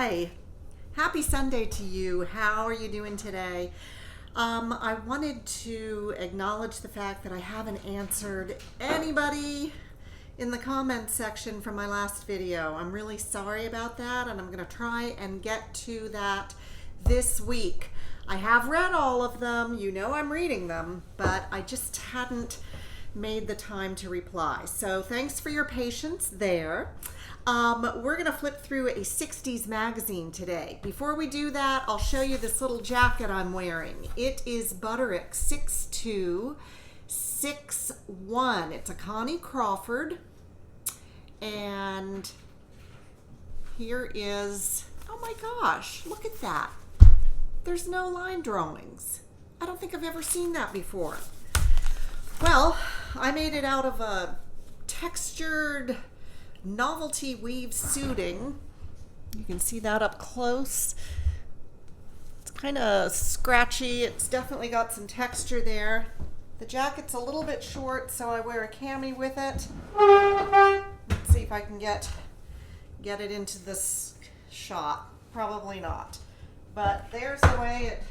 Hi, happy Sunday to you. How are you doing today? I wanted to acknowledge the fact that I haven't answered anybody in the comments section from my last video. I'm really sorry about that, and I'm going to try and get to that this week. I have read all of them, you know I'm reading them, but I just hadn't made the time to reply. So thanks for your patience there. We're going to flip through a 60s magazine today. Before we do that, I'll show you this little jacket I'm wearing. It is Butterick 6261. It's a Connie Crawford. And here is, oh my gosh, look at that. There's no line drawings. I don't think I've ever seen that before. Well, I made it out of a textured novelty weave suiting. You can see that up close. It's kind of scratchy. It's definitely got some texture there. The jacket's a little bit short, so I wear a cami with it. Let's see if I can get it into this shot. Probably not. But there's the way it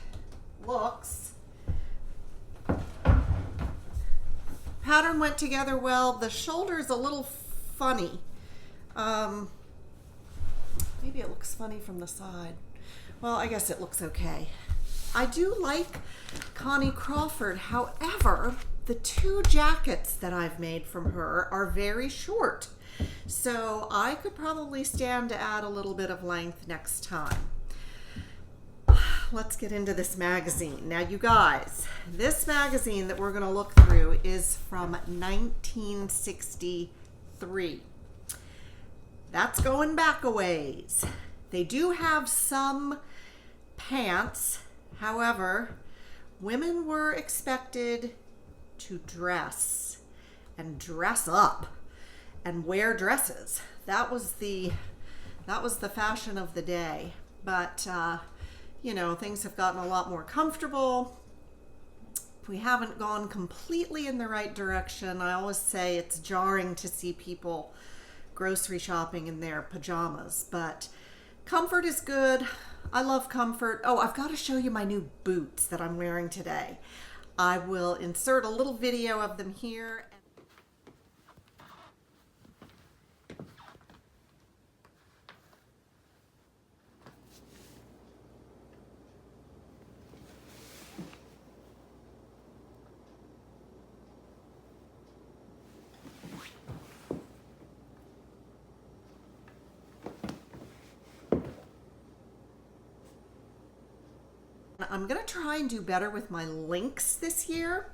looks. Pattern went together well. The shoulder's a little funny. Maybe it looks funny from the side. Well, I guess it looks okay. I do like Connie Crawford. However, the two jackets that I've made from her are very short. So I could probably stand to add a little bit of length next time. Let's get into this magazine. Now, you guys, this magazine that we're going to look through is from 1963. That's going back a ways. They do have some pants. However, women were expected to dress and dress up and wear dresses. That was the fashion of the day. But you know, things have gotten a lot more comfortable. We haven't gone completely in the right direction. I always say it's jarring to see people grocery shopping in their pajamas, but comfort is good. I love comfort. Oh, I've got to show you my new boots that I'm wearing today. I will insert a little video of them here. I'm going to try and do better with my links this year,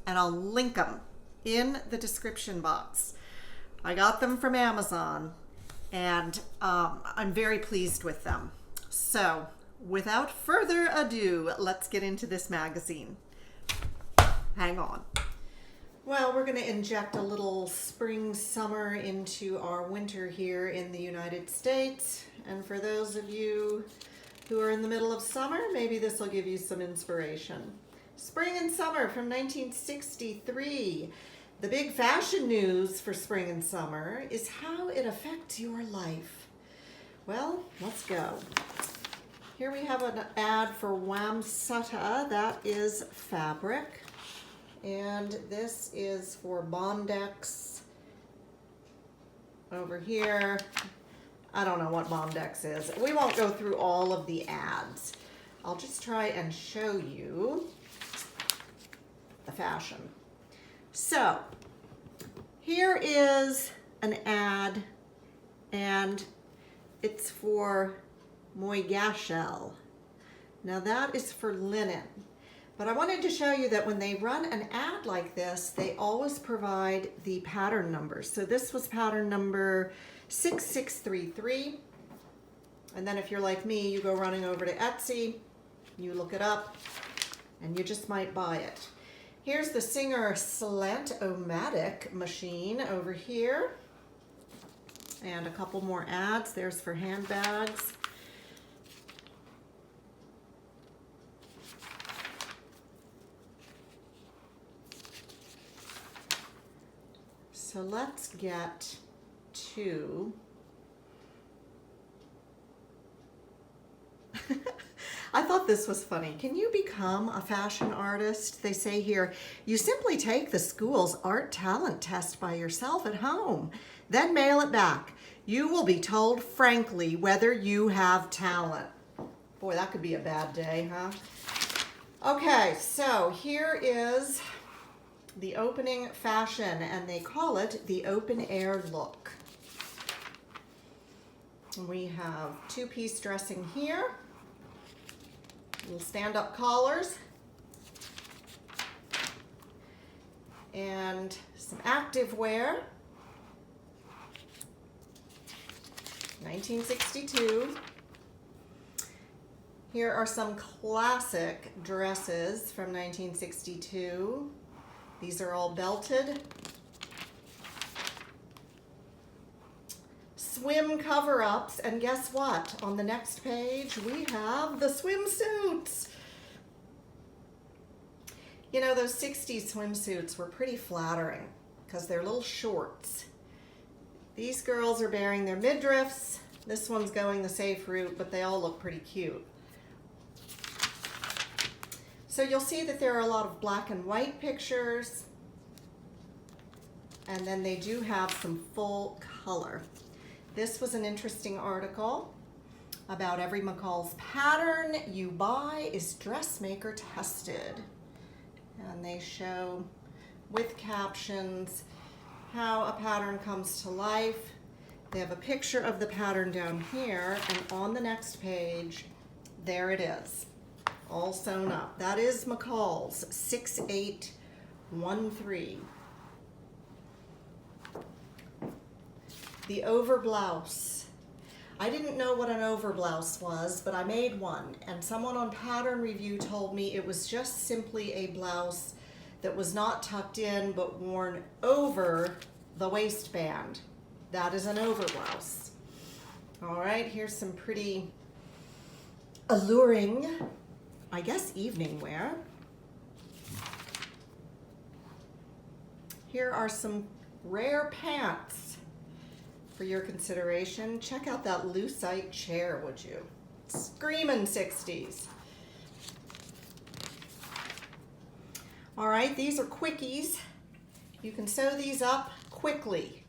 and I'll link them in the description box. I got them from Amazon, and I'm very pleased with them. So, without further ado, let's get into this magazine. Hang on. Well, we're going to inject a little spring, summer into our winter here in the United States. And for those of you who are in the middle of summer, maybe this will give you some inspiration. Spring and summer from 1963. The big fashion news for spring and summer is how it affects your life. Well, let's go. Here we have an ad for Wamsutta. That is fabric. And this is for Bondex over here. I don't know what Bondex is. We won't go through all of the ads. I'll just try and show you the fashion. So, here is an ad, and it's for Moygashel. Now that is for linen. But I wanted to show you that when they run an ad like this, they always provide the pattern numbers. So this was pattern number 6633. And then if you're like me, you go running over to Etsy, you look it up, and you just might buy it. Here's the Singer Slant-O-Matic machine over here. And a couple more ads. There's for handbags. So let's get to I thought this was funny. Can you become a fashion artist? They say here, you simply take the school's art talent test by yourself at home, then mail it back. You will be told frankly whether you have talent. Boy, that could be a bad day, huh? Okay, so here is the opening fashion, and they call it the open air look. We have two-piece dressing here, little stand-up collars, and some active wear. 1962. Here are some classic dresses from 1962. These are all belted. Swim cover-ups, and guess what? On the next page, we have the swimsuits. You know, those 60s swimsuits were pretty flattering because they're little shorts. These girls are bearing their midriffs. This one's going the safe route, but they all look pretty cute. So you'll see that there are a lot of black and white pictures, and then they do have some full color. This was an interesting article about every McCall's pattern you buy is dressmaker tested. And they show with captions how a pattern comes to life. They have a picture of the pattern down here, and on the next page, there it is, all sewn up. That is McCall's 6813. The over blouse. I didn't know what an over blouse was, but I made one, and someone on Pattern Review told me it was just simply a blouse that was not tucked in but worn over the waistband. That is an over blouse. All right, here's some pretty alluring, I guess, evening wear. Here are some rare pants for your consideration. Check out that lucite chair, would you? Screamin' 60s. All right, these are quickies. You can sew these up quickly.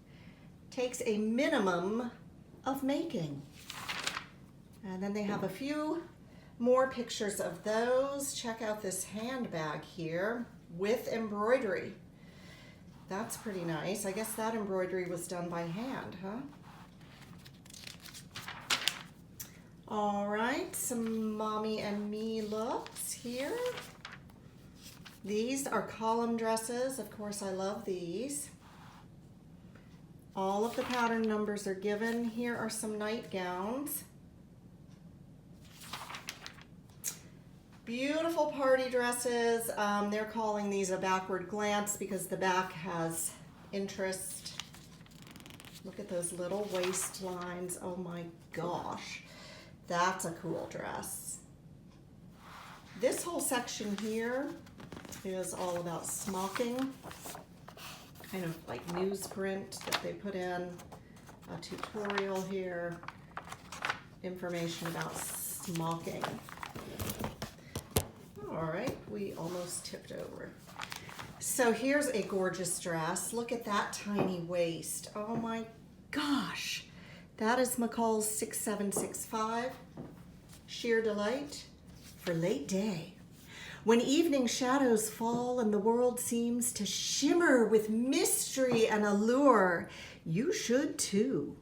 Takes a minimum of making. And then they have a few more pictures of those. Check out this handbag here with embroidery. That's pretty nice. I guess that embroidery was done by hand, huh? All right, some mommy and me looks here. These are column dresses. Of course, I love these. All of the pattern numbers are given. Here are some nightgowns. Beautiful party dresses. They're calling these a backward glance because the back has interest. Look at those little waistlines. Oh my gosh. That's a cool dress. This whole section here is all about smocking. Kind of like newsprint that they put in. A tutorial here. Information about smocking. All right, we almost tipped over. So here's a gorgeous dress. Look at that tiny waist. Oh my gosh. That is McCall's 6765. Sheer delight for late day. When evening shadows fall and the world seems to shimmer with mystery and allure, you should too.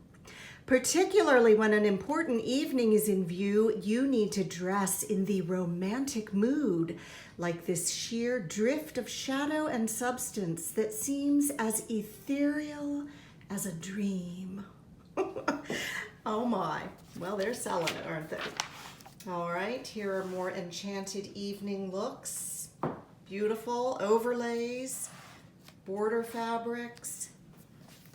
Particularly when an important evening is in view, you need to dress in the romantic mood, like this sheer drift of shadow and substance that seems as ethereal as a dream. Oh my. Well, they're selling it, aren't they? All right, here are more enchanted evening looks. Beautiful overlays, border fabrics.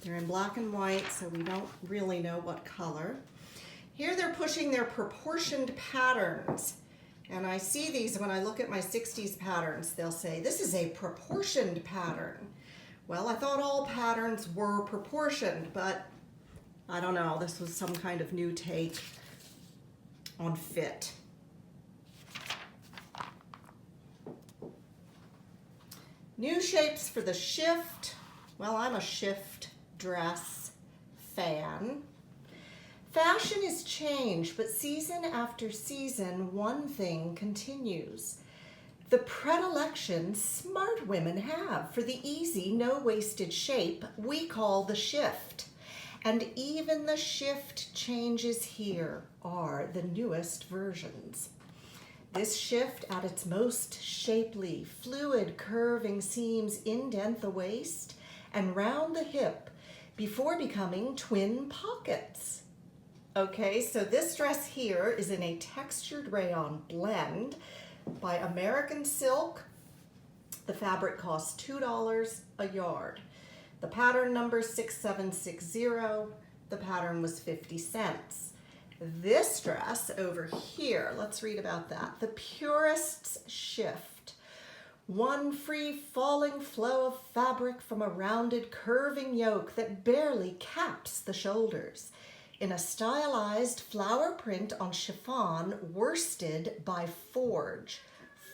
They're in black and white, so we don't really know what color. Here they're pushing their proportioned patterns. And I see these when I look at my 60s patterns. They'll say, this is a proportioned pattern. Well, I thought all patterns were proportioned, but I don't know. This was some kind of new take on fit. New shapes for the shift. Well, I'm a shift dress fan. Fashion is change, but season after season, one thing continues. The predilection smart women have for the easy, no-wasted shape we call the shift. And even the shift changes here are the newest versions. This shift at its most shapely, fluid, curving seams indent the waist and round the hip before becoming twin pockets. Okay, so this dress here is in a textured rayon blend by American Silk. The fabric costs $2 a yard. The pattern number 6760. The pattern was 50 cents. This dress over here, let's read about that. The Purist's Shift. One free falling flow of fabric from a rounded curving yoke that barely caps the shoulders. In a stylized flower print on chiffon worsted by Forge.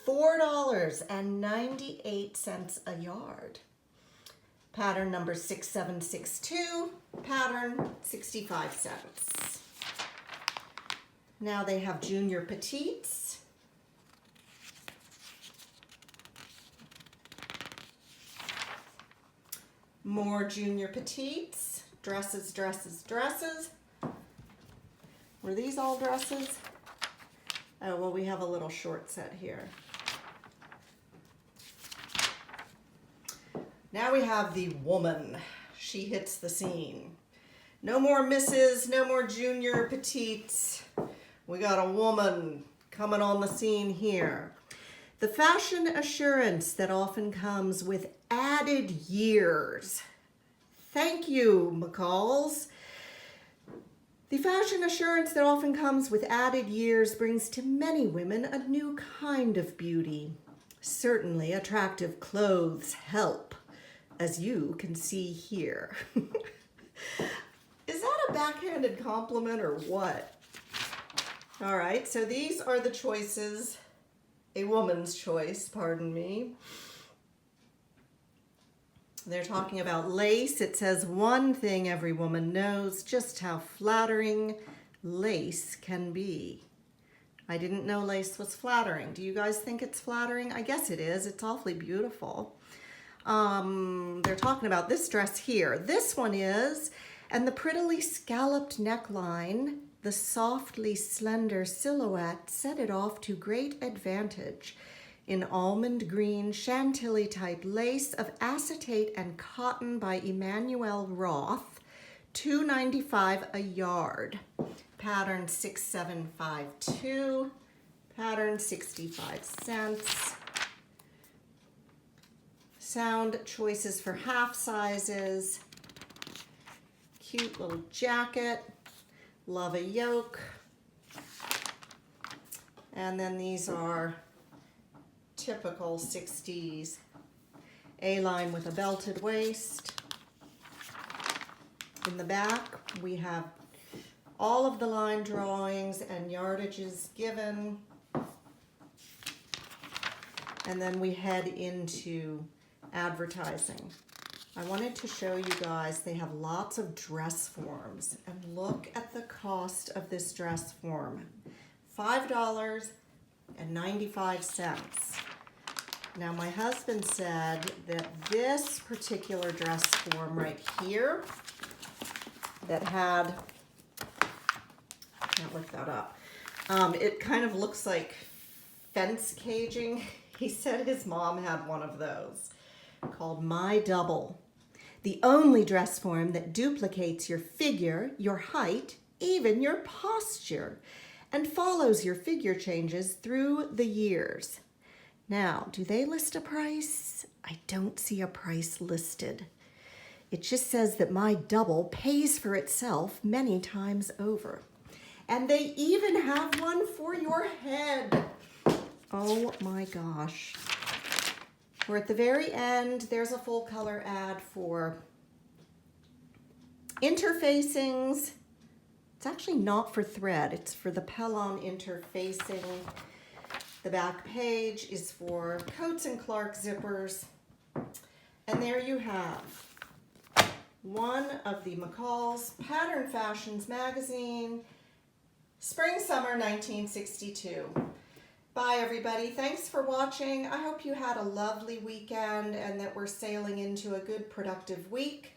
$4.98 a yard. Pattern number 6762, pattern 65 cents. Now they have junior petites. More junior petites, dresses, dresses, dresses. Were these all dresses? Oh, well, we have a little short set here. Now we have the woman. She hits the scene. No more misses, no more junior petites. We got a woman coming on the scene here. The fashion assurance that often comes with added years. Thank you, McCalls. The fashion assurance that often comes with added years brings to many women a new kind of beauty. Certainly, attractive clothes help, as you can see here. Is that a backhanded compliment or what? All right, so these are the choices, a woman's choice, pardon me. They're talking about lace. It says one thing every woman knows, just how flattering lace can be. I didn't know lace was flattering. Do you guys think it's flattering? I guess it is. It's awfully beautiful. They're talking about this dress here. This one is, and the prettily scalloped neckline, the softly slender silhouette set it off to great advantage in almond green chantilly type lace of acetate and cotton by Emmanuel Roth, $2.95 a yard. Pattern 6752, pattern 65 cents. Sound choices for half sizes. Cute little jacket. Love a yoke. And then these are typical 60s. A-line with a belted waist. In the back, we have all of the line drawings and yardages given. And then we head into advertising. I wanted to show you guys, they have lots of dress forms, and look at the cost of this dress form. $5.95. Now my husband said that this particular dress form right here that had, I can't look that up, it kind of looks like fence caging. He said his mom had one of those called My Double. The only dress form that duplicates your figure, your height, even your posture, and follows your figure changes through the years. Now, do they list a price? I don't see a price listed. It just says that My Double pays for itself many times over. And they even have one for your head. Oh my gosh. We're at the very end. There's a full color ad for interfacings. It's actually not for thread. It's for the Pellon interfacing. The back page is for Coats and Clark zippers. And there you have one of the McCall's Pattern Fashions magazine, Spring Summer 1962. Bye everybody. Thanks for watching. I hope you had a lovely weekend and that we're sailing into a good productive week.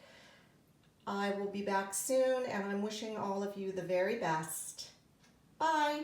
I will be back soon and I'm wishing all of you the very best. Bye.